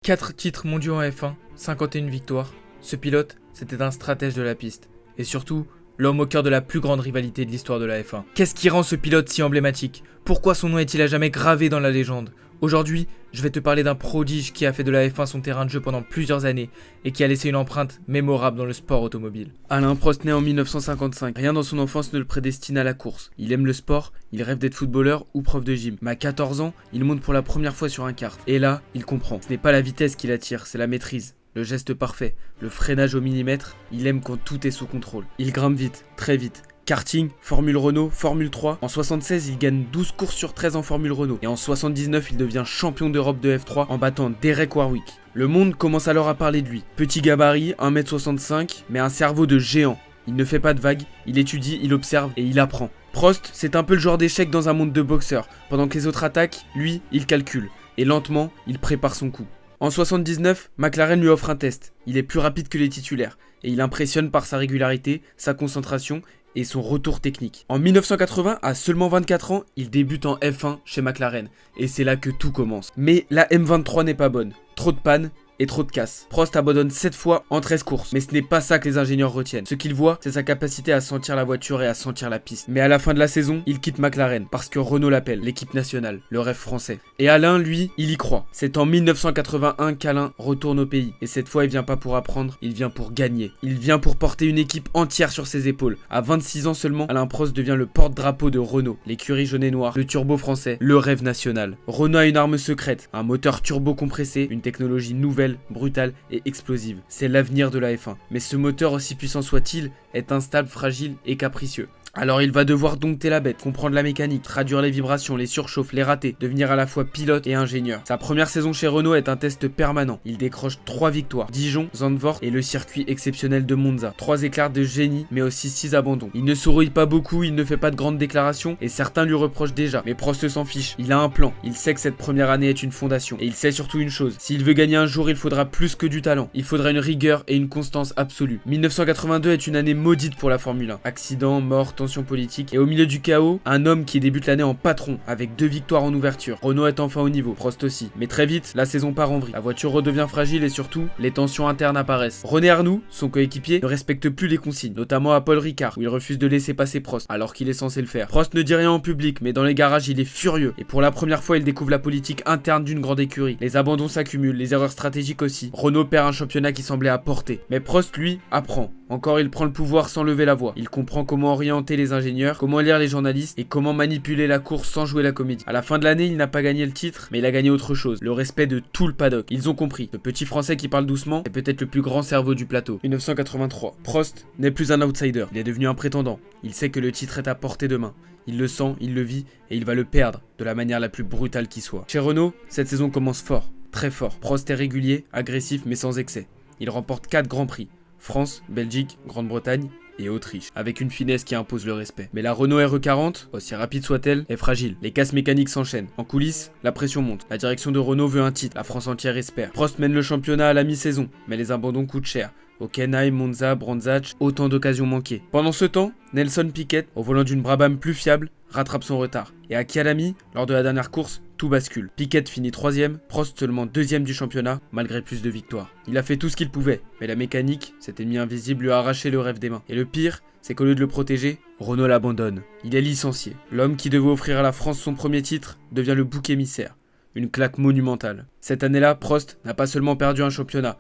4 titres mondiaux en F1, 51 victoires. Ce pilote, c'était un stratège de la piste. Et surtout, l'homme au cœur de la plus grande rivalité de l'histoire de la F1. Qu'est-ce qui rend ce pilote si emblématique? Pourquoi son nom est-il à jamais gravé dans la légende? Aujourd'hui, je vais te parler d'un prodige qui a fait de la F1 son terrain de jeu pendant plusieurs années et qui a laissé une empreinte mémorable dans le sport automobile. Alain Prost naît en 1955. Rien dans son enfance ne le prédestine à la course. Il aime le sport, il rêve d'être footballeur ou prof de gym. Mais à 14 ans, il monte pour la première fois sur un kart. Et là, il comprend. Ce n'est pas la vitesse qui l'attire, c'est la maîtrise. Le geste parfait, le freinage au millimètre, il aime quand tout est sous contrôle. Il grimpe vite, très vite. Karting, Formule Renault, Formule 3. En 76, il gagne 12 courses sur 13 en Formule Renault. Et en 79, il devient champion d'Europe de F3 en battant Derek Warwick. Le monde commence alors à parler de lui. Petit gabarit, 1m65, mais un cerveau de géant. Il ne fait pas de vagues, il étudie, il observe et il apprend. Prost, c'est un peu le joueur d'échecs dans un monde de boxeurs. Pendant que les autres attaquent, lui, il calcule. Et lentement, il prépare son coup. En 79, McLaren lui offre un test. Il est plus rapide que les titulaires. Et il impressionne par sa régularité, sa concentration et son retour technique. En 1980, à seulement 24 ans, il débute en F1 chez McLaren. Et c'est là que tout commence. Mais la M23 n'est pas bonne. Trop de panne et trop de casse. Prost abandonne 7 fois en 13 courses. Mais ce n'est pas ça que les ingénieurs retiennent. Ce qu'ils voient, c'est sa capacité à sentir la voiture et à sentir la piste. Mais à la fin de la saison, il quitte McLaren parce que Renault l'appelle, l'équipe nationale, le rêve français. Et Alain, lui, il y croit. C'est en 1981 qu'Alain retourne au pays. Et cette fois, il vient pas pour apprendre, il vient pour gagner. Il vient pour porter une équipe entière sur ses épaules. À 26 ans seulement, Alain Prost devient le porte-drapeau de Renault, l'écurie jaune et noire, le turbo français, le rêve national. Renault a une arme secrète, un moteur turbo compressé, une technologie nouvelle, brutale et explosive. C'est l'avenir de la F1. Mais ce moteur, aussi puissant soit-il, est instable, fragile et capricieux. Alors il va devoir dompter la bête, comprendre la mécanique, traduire les vibrations, les surchauffes, les ratés, devenir à la fois pilote et ingénieur. Sa première saison chez Renault est un test permanent. Il décroche 3 victoires, Dijon, Zandvoort et le circuit exceptionnel de Monza. 3 éclairs de génie, mais aussi 6 abandons. Il ne sourit pas beaucoup, il ne fait pas de grandes déclarations et certains lui reprochent déjà. Mais Prost s'en fiche, il a un plan, il sait que cette première année est une fondation. Et il sait surtout une chose, s'il veut gagner un jour, il faudra plus que du talent. Il faudra une rigueur et une constance absolue. 1982 est une année maudite pour la Formule 1. Accident, mort, tension politique, et au milieu du chaos, un homme qui débute l'année en patron, avec 2 victoires en ouverture. Renault est enfin au niveau, Prost aussi. Mais très vite, la saison part en vrille. La voiture redevient fragile et surtout, les tensions internes apparaissent. René Arnoux, son coéquipier, ne respecte plus les consignes, notamment à Paul Ricard, où il refuse de laisser passer Prost, alors qu'il est censé le faire. Prost ne dit rien en public, mais dans les garages, il est furieux. Et pour la première fois, il découvre la politique interne d'une grande écurie. Les abandons s'accumulent, les erreurs stratégiques aussi. Renault perd un championnat qui semblait à portée. Mais Prost, lui, apprend. Encore, il prend le pouvoir sans lever la voix. Il comprend comment orienter les ingénieurs, comment lire les journalistes et comment manipuler la course sans jouer la comédie. À la fin de l'année, il n'a pas gagné le titre, mais il a gagné autre chose, le respect de tout le paddock. Ils ont compris. Le petit français qui parle doucement est peut-être le plus grand cerveau du plateau. 1983. Prost n'est plus un outsider. Il est devenu un prétendant. Il sait que le titre est à portée de main. Il le sent, il le vit et il va le perdre de la manière la plus brutale qui soit. Chez Renault, cette saison commence fort, très fort. Prost est régulier, agressif mais sans excès. Il remporte 4 grands prix. France, Belgique, Grande-Bretagne et Autriche, avec une finesse qui impose le respect. Mais la Renault RE40, aussi rapide soit-elle, est fragile. Les casses mécaniques s'enchaînent. En coulisses, la pression monte. La direction de Renault veut un titre, la France entière espère. Prost mène le championnat à la mi-saison, mais les abandons coûtent cher. Hockenheim, Monza, Brandzach, autant d'occasions manquées. Pendant ce temps, Nelson Piquet, au volant d'une Brabham plus fiable, rattrape son retard. Et à Kyalami, lors de la dernière course, tout bascule. Piquet finit 3ème, Prost seulement 2ème du championnat, malgré plus de victoires. Il a fait tout ce qu'il pouvait, mais la mécanique, cet ennemi invisible, lui a arraché le rêve des mains. Et le pire, c'est qu'au lieu de le protéger, Renault l'abandonne. Il est licencié. L'homme qui devait offrir à la France son premier titre devient le bouc émissaire. Une claque monumentale. Cette année-là, Prost n'a pas seulement perdu un championnat,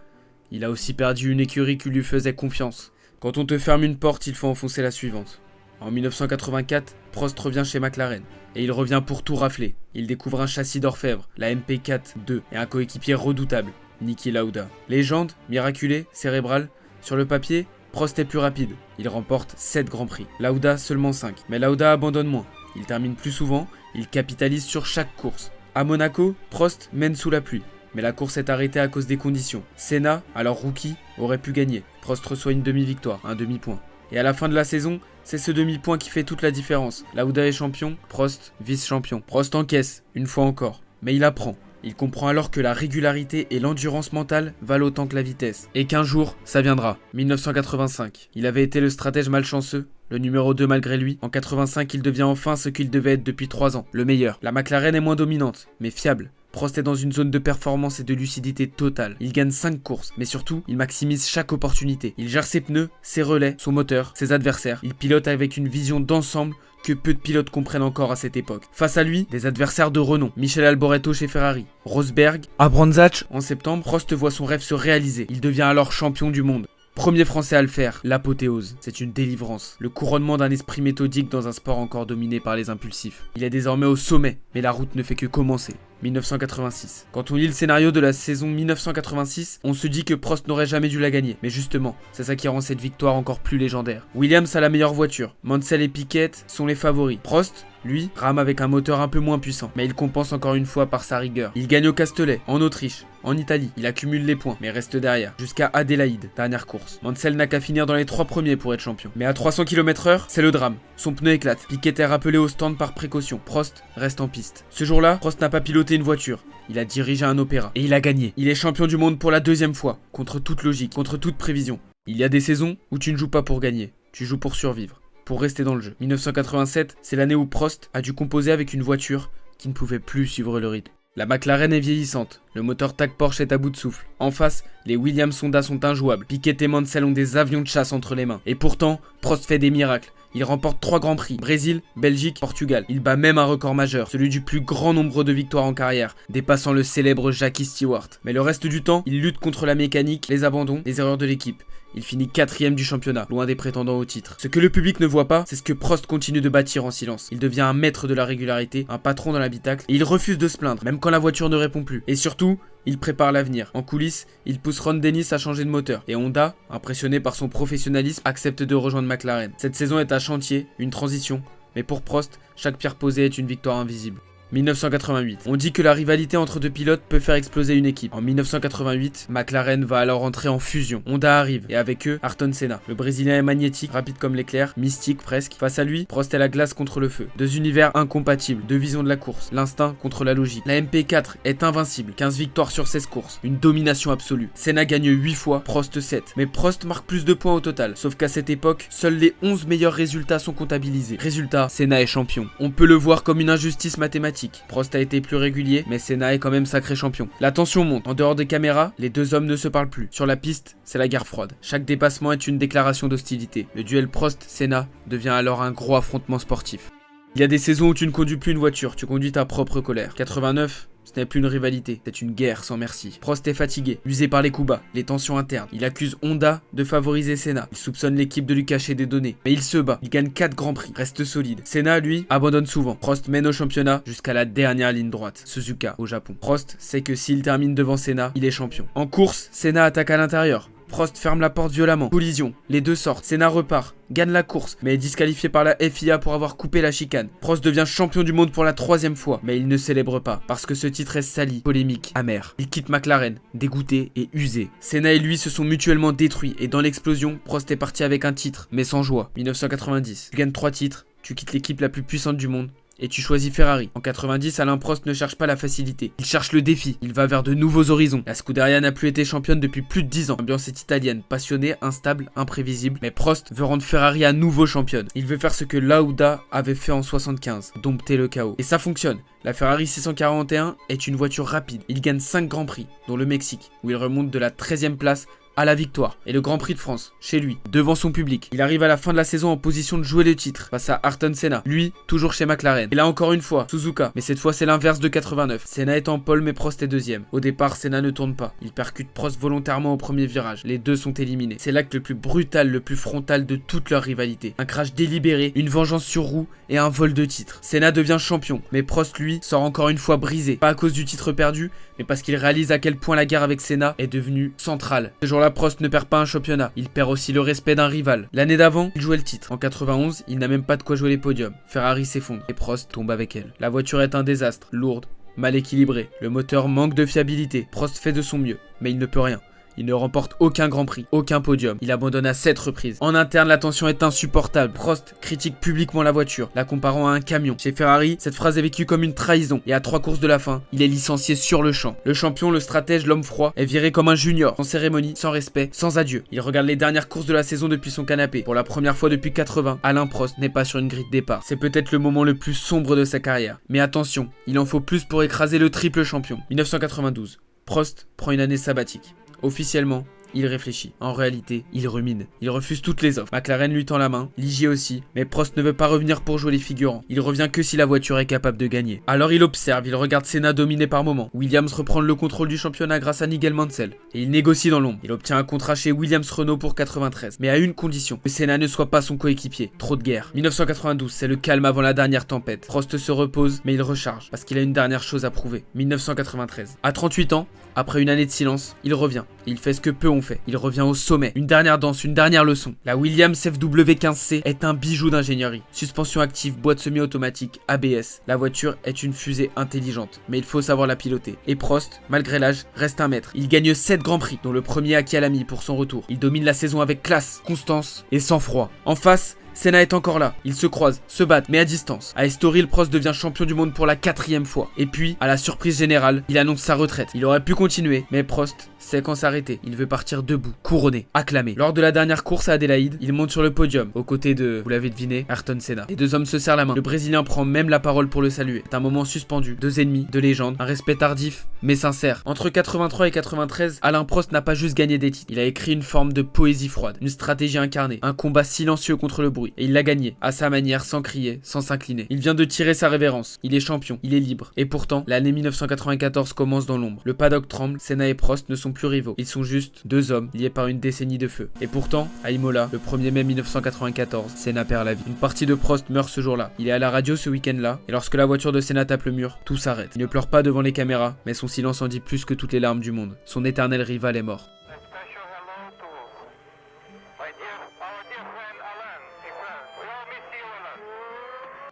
il a aussi perdu une écurie qui lui faisait confiance. Quand on te ferme une porte, il faut enfoncer la suivante. En 1984, Prost revient chez McLaren. Et il revient pour tout rafler. Il découvre un châssis d'orfèvre, la MP4-2, et un coéquipier redoutable, Niki Lauda. Légende, miraculé, cérébral, sur le papier, Prost est plus rapide. Il remporte 7 grands prix. Lauda seulement 5. Mais Lauda abandonne moins. Il termine plus souvent, il capitalise sur chaque course. À Monaco, Prost mène sous la pluie. Mais la course est arrêtée à cause des conditions. Senna, alors rookie, aurait pu gagner. Prost reçoit une demi-victoire, un demi-point. Et à la fin de la saison, c'est ce demi-point qui fait toute la différence. Lauda est champion, Prost vice-champion. Prost encaisse, une fois encore. Mais il apprend. Il comprend alors que la régularité et l'endurance mentale valent autant que la vitesse. Et qu'un jour, ça viendra. 1985. Il avait été le stratège malchanceux, le numéro 2 malgré lui. En 85, il devient enfin ce qu'il devait être depuis 3 ans, le meilleur. La McLaren est moins dominante, mais fiable. Prost est dans une zone de performance et de lucidité totale. Il gagne 5 courses, mais surtout, il maximise chaque opportunité. Il gère ses pneus, ses relais, son moteur, ses adversaires. Il pilote avec une vision d'ensemble que peu de pilotes comprennent encore à cette époque. Face à lui, des adversaires de renom. Michel Alboreto chez Ferrari, Rosberg, Abranzach. En septembre, Prost voit son rêve se réaliser. Il devient alors champion du monde. Premier français à le faire, l'apothéose, c'est une délivrance. Le couronnement d'un esprit méthodique dans un sport encore dominé par les impulsifs. Il est désormais au sommet, mais la route ne fait que commencer. 1986. Quand on lit le scénario de la saison 1986, on se dit que Prost n'aurait jamais dû la gagner. Mais justement, c'est ça qui rend cette victoire encore plus légendaire. Williams a la meilleure voiture. Mansell et Piquet sont les favoris. Prost, lui, rame avec un moteur un peu moins puissant. Mais il compense encore une fois par sa rigueur. Il gagne au Castellet, en Autriche, en Italie. Il accumule les points, mais reste derrière. Jusqu'à Adélaïde, dernière course. Mansell n'a qu'à finir dans les 3 premiers pour être champion. Mais à 300 km/h, c'est le drame. Son pneu éclate. Piquet est rappelé au stand par précaution. Prost reste en piste. Ce jour-là, Prost n'a pas piloté une voiture. Il a dirigé un opéra. Et il a gagné. Il est champion du monde pour la 2e fois. Contre toute logique, contre toute prévision. Il y a des saisons où tu ne joues pas pour gagner. Tu joues pour survivre. Pour rester dans le jeu. 1987, c'est l'année où Prost a dû composer avec une voiture qui ne pouvait plus suivre le rythme. La McLaren est vieillissante, le moteur TAG Porsche est à bout de souffle. En face, les Williams Honda sont injouables. Piquet et Mansell ont des avions de chasse entre les mains. Et pourtant, Prost fait des miracles. Il remporte 3 grands prix, Brésil, Belgique, Portugal. Il bat même un record majeur, celui du plus grand nombre de victoires en carrière, dépassant le célèbre Jackie Stewart. Mais le reste du temps, il lutte contre la mécanique, les abandons, les erreurs de l'équipe. Il finit 4ème du championnat, loin des prétendants au titre. Ce que le public ne voit pas, c'est ce que Prost continue de bâtir en silence. Il devient un maître de la régularité, un patron dans l'habitacle, et il refuse de se plaindre, même quand la voiture ne répond plus. Et surtout, il prépare l'avenir. En coulisses, il pousse Ron Dennis à changer de moteur. Et Honda, impressionné par son professionnalisme, accepte de rejoindre McLaren. Cette saison est un chantier, une transition. Mais pour Prost, chaque pierre posée est une victoire invisible. 1988. On dit que la rivalité entre deux pilotes peut faire exploser une équipe. En 1988, McLaren va alors entrer en fusion. Honda arrive, et avec eux, Ayrton Senna. Le Brésilien est magnétique, rapide comme l'éclair, mystique presque. Face à lui, Prost est la glace contre le feu. 2 univers incompatibles, 2 visions de la course, l'instinct contre la logique. La MP4 est invincible, 15 victoires sur 16 courses, une domination absolue. Senna gagne 8 fois, Prost 7. Mais Prost marque plus de points au total, sauf qu'à cette époque, seuls les 11 meilleurs résultats sont comptabilisés. Résultat, Senna est champion. On peut le voir comme une injustice mathématique. Prost a été plus régulier, mais Senna est quand même sacré champion. La tension monte. En dehors des caméras, les deux hommes ne se parlent plus. Sur la piste, c'est la guerre froide. Chaque dépassement est une déclaration d'hostilité. Le duel Prost-Senna devient alors un gros affrontement sportif. Il y a des saisons où tu ne conduis plus une voiture, tu conduis ta propre colère. 89, ce n'est plus une rivalité, c'est une guerre sans merci. Prost est fatigué, usé par les coups bas, les tensions internes. Il accuse Honda de favoriser Senna. Il soupçonne l'équipe de lui cacher des données. Mais il se bat, il gagne 4 grands prix, reste solide. Senna, lui, abandonne souvent. Prost mène au championnat jusqu'à la dernière ligne droite, Suzuka, au Japon. Prost sait que s'il termine devant Senna, il est champion. En course, Senna attaque à l'intérieur. Prost ferme la porte violemment. Collision, les deux sortent. Senna repart, gagne la course, mais est disqualifié par la FIA pour avoir coupé la chicane. Prost devient champion du monde pour la 3e fois, mais il ne célèbre pas, parce que ce titre est sali, polémique, amer. Il quitte McLaren, dégoûté et usé. Senna et lui se sont mutuellement détruits, et dans l'explosion, Prost est parti avec un titre, mais sans joie. 1990, tu gagnes 3 titres, tu quittes l'équipe la plus puissante du monde, et tu choisis Ferrari. En 90, Alain Prost ne cherche pas la facilité. Il cherche le défi. Il va vers de nouveaux horizons. La Scuderia n'a plus été championne depuis plus de 10 ans. L'ambiance est italienne, passionnée, instable, imprévisible. Mais Prost veut rendre Ferrari à nouveau championne. Il veut faire ce que Lauda avait fait en 75, dompter le chaos. Et ça fonctionne. La Ferrari 641 est une voiture rapide. Il gagne 5 grands prix, dont le Mexique, où il remonte de la 13e place à la victoire. Et le Grand Prix de France, chez lui, devant son public. Il arrive à la fin de la saison en position de jouer le titre, face à Ayrton Senna, lui, toujours chez McLaren. Et là encore une fois, Suzuka, mais cette fois c'est l'inverse de 89. Senna est en pole mais Prost est 2e. Au départ, Senna ne tourne pas. Il percute Prost volontairement au premier virage. Les deux sont éliminés. C'est l'acte le plus brutal, le plus frontal de toute leur rivalité. Un crash délibéré, une vengeance sur roue et un vol de titre. Senna devient champion, mais Prost, lui, sort encore une fois brisé. Pas à cause du titre perdu, mais parce qu'il réalise à quel point la guerre avec Senna est devenue centrale. Ce jour-là, Prost ne perd pas un championnat, il perd aussi le respect d'un rival. L'année d'avant, il jouait le titre. En 91, il n'a même pas de quoi jouer les podiums. Ferrari s'effondre et Prost tombe avec elle. La voiture est un désastre, lourde, mal équilibrée. Le moteur manque de fiabilité. Prost fait de son mieux, mais il ne peut rien. Il ne remporte aucun Grand Prix, aucun podium. Il abandonne à 7 reprises. En interne, la tension est insupportable. Prost critique publiquement la voiture, la comparant à un camion. Chez Ferrari, cette phrase est vécue comme une trahison. Et à 3 courses de la fin, il est licencié sur le champ. Le champion, le stratège, l'homme froid est viré comme un junior, sans cérémonie, sans respect, sans adieu. Il regarde les dernières courses de la saison depuis son canapé. Pour la première fois depuis 80, Alain Prost n'est pas sur une grille de départ. C'est peut-être le moment le plus sombre de sa carrière. Mais attention, il en faut plus pour écraser le triple champion. 1992. Prost prend une année sabbatique. Officiellement, il réfléchit. En réalité, il rumine. Il refuse toutes les offres. McLaren lui tend la main, Ligier aussi, mais Prost ne veut pas revenir pour jouer les figurants. Il revient que si la voiture est capable de gagner. Alors il observe, il regarde Senna dominer par moments. Williams reprendre le contrôle du championnat grâce à Nigel Mansell. Et il négocie dans l'ombre. Il obtient un contrat chez Williams Renault pour 93, mais à une condition, que Senna ne soit pas son coéquipier. Trop de guerre. 1992, c'est le calme avant la dernière tempête. Prost se repose, mais il recharge, parce qu'il a une dernière chose à prouver. 1993. À 38 ans, après une année de silence, il revient. Il fait ce que peu ont fait. Il revient au sommet. Une dernière danse, une dernière leçon. La Williams FW15C est un bijou d'ingénierie. Suspension active, boîte semi-automatique, ABS. La voiture est une fusée intelligente, mais il faut savoir la piloter. Et Prost, malgré l'âge, reste un maître. Il gagne 7 grands prix, dont le premier à Kyalami pour son retour. Il domine la saison avec classe, constance et sang-froid. En face, Senna est encore là. Ils se croisent, se battent, mais à distance. À Estoril, Prost devient champion du monde pour la 4e fois. Et puis, à la surprise générale, il annonce sa retraite. Il aurait pu continuer, mais Prost sait quand s'arrêter. Il veut partir debout, couronné, acclamé. Lors de la dernière course à Adélaïde, il monte sur le podium, aux côtés de, vous l'avez deviné, Ayrton Senna. Les deux hommes se serrent la main. Le Brésilien prend même la parole pour le saluer. C'est un moment suspendu. 2 ennemis, de légende, un respect tardif, mais sincère. Entre 83 et 93, Alain Prost n'a pas juste gagné des titres. Il a écrit une forme de poésie froide, une stratégie incarnée, un combat silencieux contre le bruit. Et il l'a gagné, à sa manière, sans crier, sans s'incliner. Il vient de tirer sa révérence. Il est champion, il est libre. Et pourtant, l'année 1994 commence dans l'ombre. Le paddock tremble, Senna et Prost ne sont plus rivaux. Ils sont juste 2 hommes liés par une décennie de feu. Et pourtant, à Imola, le 1er mai 1994, Senna perd la vie. Une partie de Prost meurt ce jour-là. Il est à la radio ce week-end-là, et lorsque la voiture de Senna tape le mur, tout s'arrête. Il ne pleure pas devant les caméras, mais son silence en dit plus que toutes les larmes du monde. Son éternel rival est mort.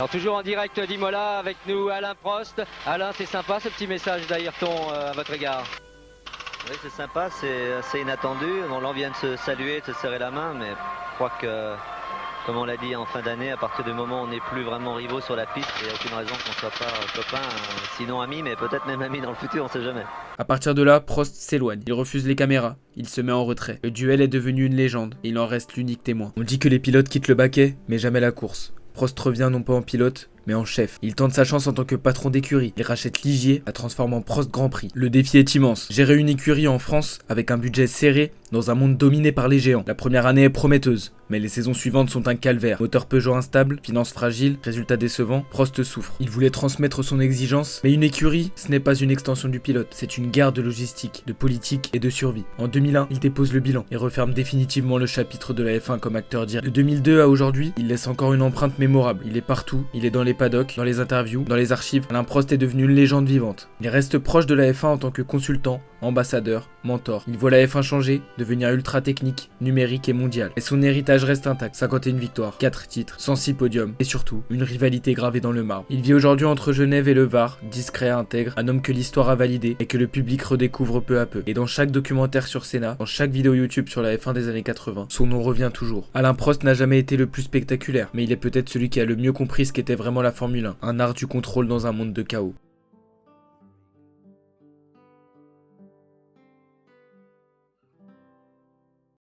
Alors toujours en direct d'Imola avec nous Alain Prost. Alain, c'est sympa ce petit message d'Ayrton à votre égard. Oui, c'est sympa, c'est assez inattendu. Bon, là on vient de se saluer, de se serrer la main, mais je crois que, comme on l'a dit en fin d'année, à partir du moment où on n'est plus vraiment rivaux sur la piste, il n'y a aucune raison qu'on ne soit pas copains, sinon amis, mais peut-être même amis dans le futur, on ne sait jamais. À partir de là, Prost s'éloigne. Il refuse les caméras. Il se met en retrait. Le duel est devenu une légende, et il en reste l'unique témoin. On dit que les pilotes quittent le baquet, mais jamais la course. Prost revient non pas en pilote, mais en chef. Il tente sa chance en tant que patron d'écurie. Il rachète Ligier, la transforme en Prost Grand Prix. Le défi est immense. Gérer une écurie en France, avec un budget serré, dans un monde dominé par les géants. La première année est prometteuse, mais les saisons suivantes sont un calvaire. Moteur Peugeot instable, finances fragiles, résultats décevants, Prost souffre. Il voulait transmettre son exigence, mais une écurie, ce n'est pas une extension du pilote. C'est une guerre de logistique, de politique et de survie. En 2001, il dépose le bilan et referme définitivement le chapitre de la F1 comme acteur direct. De 2002 à aujourd'hui, il laisse encore une empreinte mémorable. Il est partout, il est dans les paddocks, dans les interviews, dans les archives. Alain Prost est devenu une légende vivante. Il reste proche de la F1 en tant que consultant, ambassadeur, mentor. Il voit la F1 changer, devenir ultra technique, numérique et mondial. Et son héritage reste intact. 51 victoires, 4 titres, 106 podiums et surtout, une rivalité gravée dans le marbre. Il vit aujourd'hui entre Genève et le Var, discret, intègre, un homme que l'histoire a validé et que le public redécouvre peu à peu. Et dans chaque documentaire sur Senna, dans chaque vidéo YouTube sur la F1 des années 80, son nom revient toujours. Alain Prost n'a jamais été le plus spectaculaire, mais il est peut-être celui qui a le mieux compris ce qu'était vraiment la Formule 1, un art du contrôle dans un monde de chaos.